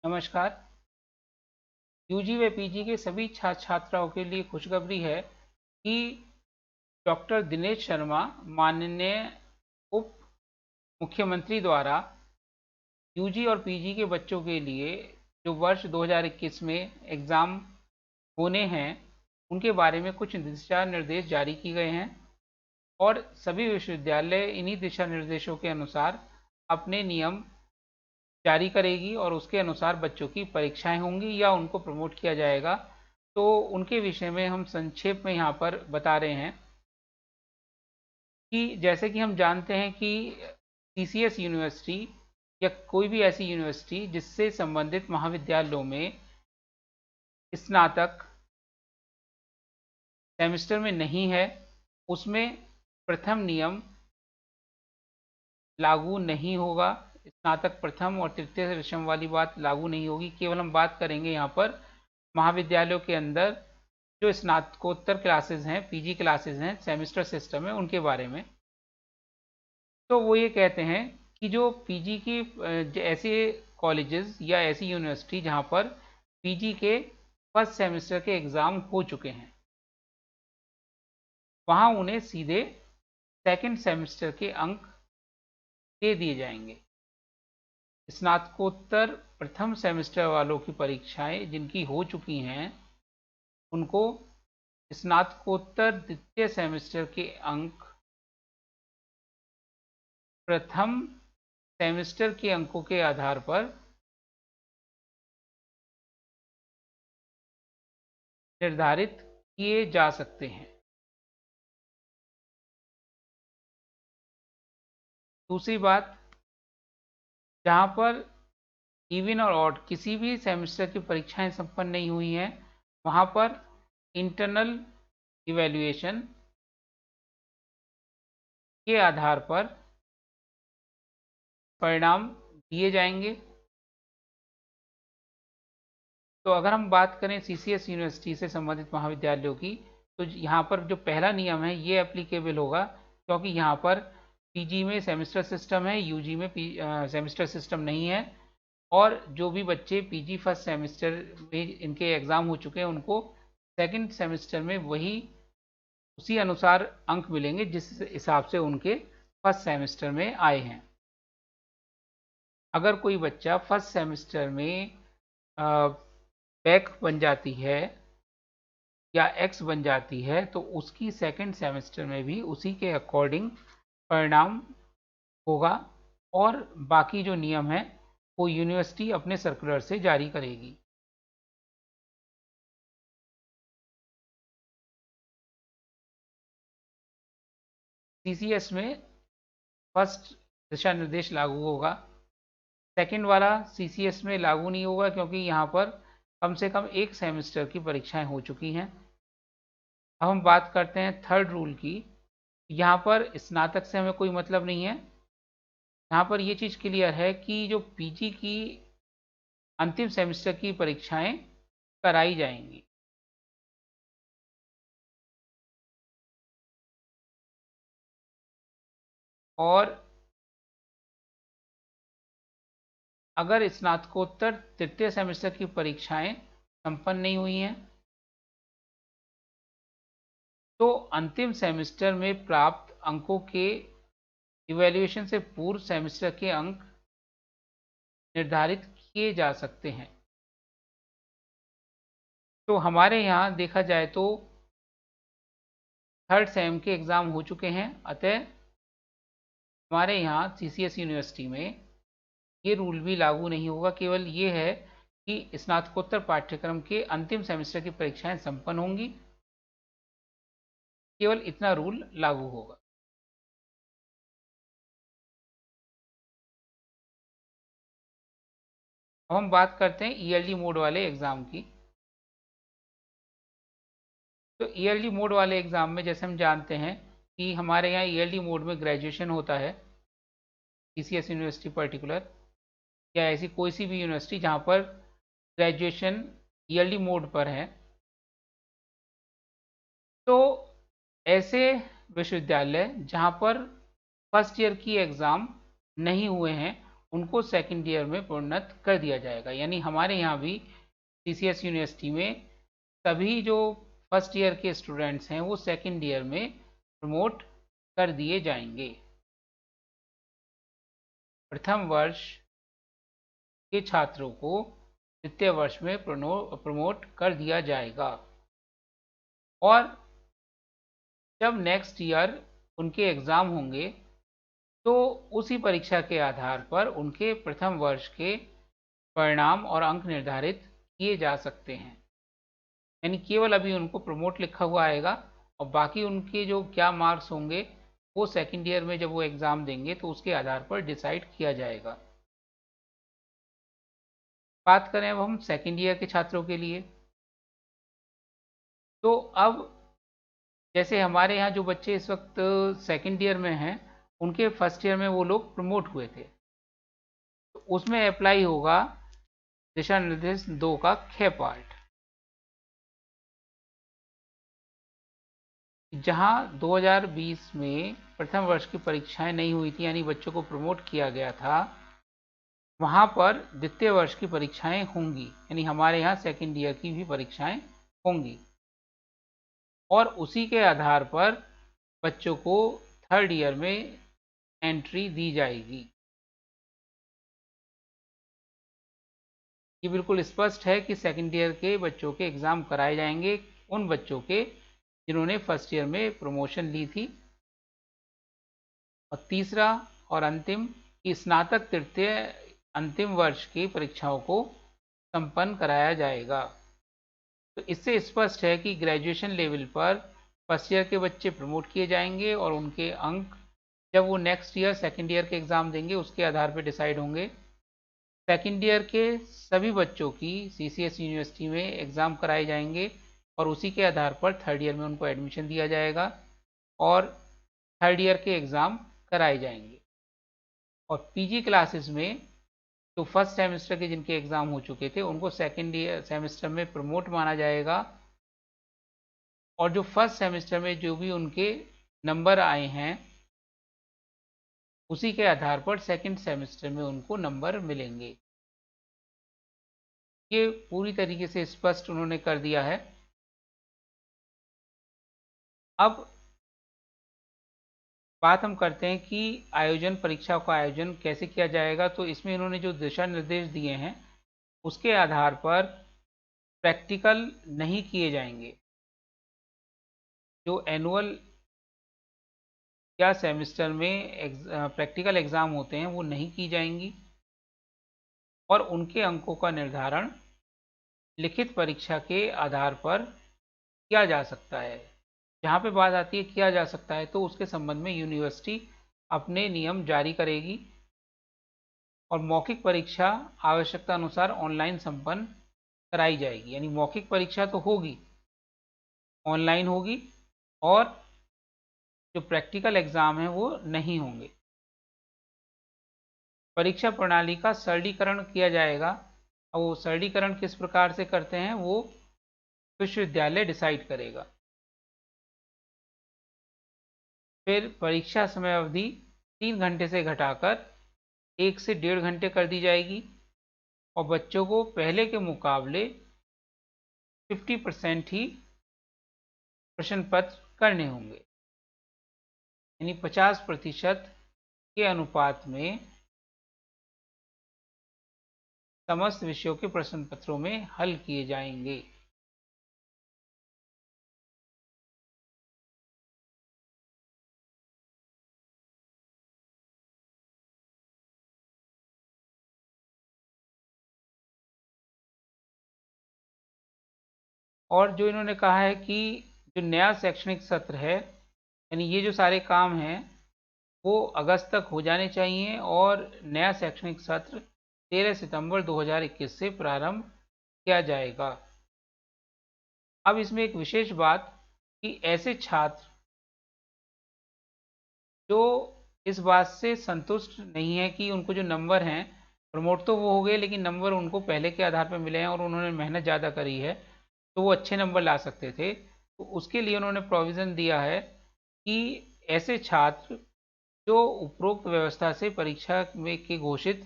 नमस्कार। यूजी व पीजी के सभी छात्र छात्राओं के लिए खुशखबरी है कि डॉक्टर दिनेश शर्मा माननीय उप मुख्यमंत्री द्वारा यूजी और पीजी के बच्चों के लिए जो वर्ष 2021 में एग्ज़ाम होने हैं उनके बारे में कुछ दिशा निर्देश जारी किए गए हैं और सभी विश्वविद्यालय इन्हीं दिशा निर्देशों के अनुसार अपने नियम जारी करेगी और उसके अनुसार बच्चों की परीक्षाएं होंगी या उनको प्रमोट किया जाएगा। तो उनके विषय में हम संक्षेप में यहाँ पर बता रहे हैं कि जैसे कि हम जानते हैं कि सीसीएस यूनिवर्सिटी या कोई भी ऐसी यूनिवर्सिटी जिससे संबंधित महाविद्यालयों में स्नातक सेमेस्टर में नहीं है, उसमें प्रथम नियम लागू नहीं होगा। स्नातक प्रथम और तृतीय विषम वाली बात लागू नहीं होगी। केवल हम बात करेंगे यहाँ पर महाविद्यालयों के अंदर जो स्नातकोत्तर क्लासेस हैं, पीजी क्लासेस हैं, सेमेस्टर सिस्टम है, उनके बारे में। तो वो ये कहते हैं कि जो पीजी की ऐसे कॉलेजेस या ऐसी यूनिवर्सिटी जहाँ पर पीजी के फर्स्ट सेमेस्टर के एग्ज़ाम हो चुके हैं, वहाँ उन्हें सीधे सेकंड सेमेस्टर के अंक दे दिए जाएंगे। स्नातकोत्तर प्रथम सेमेस्टर वालों की परीक्षाएं जिनकी हो चुकी हैं, उनको स्नातकोत्तर द्वितीय सेमेस्टर के अंक प्रथम सेमेस्टर के अंकों के आधार पर निर्धारित किए जा सकते हैं। दूसरी बात, जहाँ पर इवन और ऑड किसी भी सेमेस्टर की परीक्षाएं संपन्न नहीं हुई हैं, वहाँ पर इंटरनल इवैल्यूएशन के आधार पर परिणाम दिए जाएंगे। तो अगर हम बात करें सीसीएस यूनिवर्सिटी से संबंधित महाविद्यालयों की, तो यहाँ पर जो पहला नियम है ये एप्लीकेबल होगा, क्योंकि यहाँ पर पीजी में सेमेस्टर सिस्टम है, यूजी में सेमेस्टर सिस्टम नहीं है। और जो भी बच्चे पीजी फर्स्ट सेमेस्टर में इनके एग्ज़ाम हो चुके हैं, उनको सेकंड सेमेस्टर में वही उसी अनुसार अंक मिलेंगे जिस हिसाब से उनके फर्स्ट सेमेस्टर में आए हैं। अगर कोई बच्चा फर्स्ट सेमेस्टर में बैक बन जाती है या एक्स बन जाती है, तो उसकी सेकंड सेमेस्टर में भी उसी के अकॉर्डिंग परिणाम होगा और बाकी जो नियम है वो यूनिवर्सिटी अपने सर्कुलर से जारी करेगी। सीसीएस में फर्स्ट दिशा निर्देश लागू होगा, सेकंड वाला सीसीएस में लागू नहीं होगा क्योंकि यहाँ पर कम से कम एक सेमेस्टर की परीक्षाएं हो चुकी हैं। अब हम बात करते हैं थर्ड रूल की। यहाँ पर स्नातक से हमें कोई मतलब नहीं है। यहाँ पर ये चीज़ क्लियर है कि जो पीजी की अंतिम सेमेस्टर की परीक्षाएं कराई जाएंगी। और अगर स्नातकोत्तर तृतीय सेमेस्टर की परीक्षाएं संपन्न नहीं हुई हैं, तो अंतिम सेमेस्टर में प्राप्त अंकों के इवैल्यूएशन से पूर्व सेमेस्टर के अंक निर्धारित किए जा सकते हैं। तो हमारे यहाँ देखा जाए तो थर्ड सेम के एग्ज़ाम हो चुके हैं, अतः हमारे यहाँ सीसीएस यूनिवर्सिटी में ये रूल भी लागू नहीं होगा। केवल ये है कि स्नातकोत्तर पाठ्यक्रम के अंतिम सेमेस्टर की परीक्षाएं संपन्न होंगी, केवल इतना रूल लागू होगा। अब हम बात करते हैं ईएलडी मोड वाले एग्ज़ाम की। तो ईएलडी मोड वाले एग्ज़ाम में जैसे हम जानते हैं कि हमारे यहाँ ईएलडी मोड में ग्रेजुएशन होता है, सीसीएस यूनिवर्सिटी पर्टिकुलर या ऐसी कोई सी भी यूनिवर्सिटी जहाँ पर ग्रेजुएशन ईएलडी मोड पर है। तो ऐसे विश्वविद्यालय जहाँ पर फर्स्ट ईयर की एग्ज़ाम नहीं हुए हैं, उनको सेकेंड ईयर में प्रोन्नत कर दिया जाएगा। यानी हमारे यहाँ भी सीसीएस यूनिवर्सिटी में सभी जो फर्स्ट ईयर के स्टूडेंट्स हैं वो सेकेंड ईयर में प्रमोट कर दिए जाएंगे। प्रथम वर्ष के छात्रों को द्वितीय वर्ष में प्रमोट कर दिया जाएगा और जब नेक्स्ट ईयर उनके एग्ज़ाम होंगे तो उसी परीक्षा के आधार पर उनके प्रथम वर्ष के परिणाम और अंक निर्धारित किए जा सकते हैं। यानी केवल अभी उनको प्रमोट लिखा हुआ आएगा और बाकी उनके जो क्या मार्क्स होंगे वो सेकेंड ईयर में जब वो एग्ज़ाम देंगे तो उसके आधार पर डिसाइड किया जाएगा। बात करें अब हम सेकेंड ईयर के छात्रों के लिए, तो अब जैसे हमारे यहाँ जो बच्चे इस वक्त सेकेंड ईयर में हैं उनके फर्स्ट ईयर में वो लोग प्रमोट हुए थे, तो उसमें अप्लाई होगा दिशा निर्देश 2 का ख पार्ट, जहां 2020 में प्रथम वर्ष की परीक्षाएं नहीं हुई थी यानी बच्चों को प्रमोट किया गया था, वहां पर द्वितीय वर्ष की परीक्षाएं होंगी। यानी हमारे यहाँ सेकेंड ईयर की भी परीक्षाएं होंगी और उसी के आधार पर बच्चों को थर्ड ईयर में एंट्री दी जाएगी। ये बिल्कुल स्पष्ट है कि सेकेंड ईयर के बच्चों के एग्ज़ाम कराए जाएंगे उन बच्चों के जिन्होंने फर्स्ट ईयर में प्रमोशन ली थी। और तीसरा और अंतिम कि स्नातक तृतीय अंतिम वर्ष की परीक्षाओं को संपन्न कराया जाएगा। तो इससे स्पष्ट है कि ग्रेजुएशन लेवल पर फर्स्ट ईयर के बच्चे प्रमोट किए जाएंगे और उनके अंक जब वो नेक्स्ट ईयर सेकेंड ईयर के एग्ज़ाम देंगे उसके आधार पर डिसाइड होंगे। सेकेंड ईयर के सभी बच्चों की सीसीएस यूनिवर्सिटी में एग्ज़ाम कराए जाएंगे और उसी के आधार पर थर्ड ईयर में उनको एडमिशन दिया जाएगा और थर्ड ईयर के एग्ज़ाम कराए जाएंगे। और पीजी क्लासेस में जो फर्स्ट सेमेस्टर के जिनके एग्ज़ाम हो चुके थे उनको सेकेंड ईयर सेमेस्टर में प्रमोट माना जाएगा और जो फर्स्ट सेमेस्टर में जो भी उनके नंबर आए हैं उसी के आधार पर सेकंड सेमेस्टर में उनको नंबर मिलेंगे। ये पूरी तरीके से स्पष्ट उन्होंने कर दिया है। अब बात हम करते हैं कि आयोजन परीक्षा का आयोजन कैसे किया जाएगा। तो इसमें इन्होंने जो दिशा निर्देश दिए हैं उसके आधार पर प्रैक्टिकल नहीं किए जाएंगे। जो एनुअल या सेमेस्टर में प्रैक्टिकल एग्ज़ाम होते हैं वो नहीं की जाएंगी और उनके अंकों का निर्धारण लिखित परीक्षा के आधार पर किया जा सकता है। जहाँ पे बात आती है किया जा सकता है तो उसके संबंध में यूनिवर्सिटी अपने नियम जारी करेगी और मौखिक परीक्षा आवश्यकता अनुसार ऑनलाइन संपन्न कराई जाएगी। यानी मौखिक परीक्षा तो होगी, ऑनलाइन होगी और जो प्रैक्टिकल एग्ज़ाम है वो नहीं होंगे। परीक्षा प्रणाली का सरलीकरण किया जाएगा और वो सरलीकरण किस प्रकार से करते हैं वो विश्वविद्यालय डिसाइड करेगा। फिर परीक्षा समय अवधि 3 घंटे से घटाकर 1 से 1.5 घंटे कर दी जाएगी और बच्चों को पहले के मुकाबले 50% ही प्रश्न पत्र करने होंगे। यानी 50% के अनुपात में समस्त विषयों के प्रश्न पत्रों में हल किए जाएंगे। और जो इन्होंने कहा है कि जो नया शैक्षणिक सत्र है यानी ये जो सारे काम हैं वो अगस्त तक हो जाने चाहिए और नया शैक्षणिक सत्र 13 सितंबर 2021 से प्रारंभ किया जाएगा। अब इसमें एक विशेष बात कि ऐसे छात्र जो इस बात से संतुष्ट नहीं है कि उनको जो नंबर हैं प्रमोट तो वो हो गए लेकिन नंबर उनको पहले के आधार पर मिले हैं और उन्होंने मेहनत ज़्यादा करी है तो वो अच्छे नंबर ला सकते थे, तो उसके लिए उन्होंने प्रोविज़न दिया है कि ऐसे छात्र जो उपरोक्त व्यवस्था से परीक्षा में के घोषित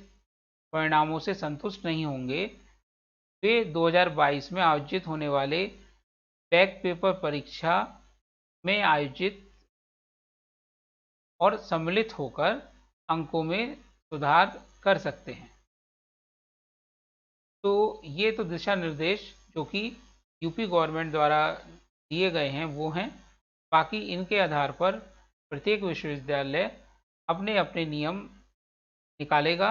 परिणामों से संतुष्ट नहीं होंगे, वे 2022 में आयोजित होने वाले बैक पेपर परीक्षा में आयोजित और सम्मिलित होकर अंकों में सुधार कर सकते हैं। तो ये तो दिशा निर्देश जो कि यूपी गवर्नमेंट द्वारा दिए गए हैं वो हैं। बाकी इनके आधार पर प्रत्येक विश्वविद्यालय अपने अपने नियम निकालेगा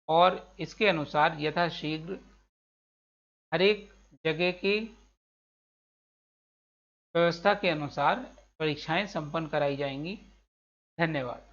और इसके अनुसार यथाशीघ्र हर एक जगह की व्यवस्था के अनुसार परीक्षाएं संपन्न कराई जाएंगी। धन्यवाद।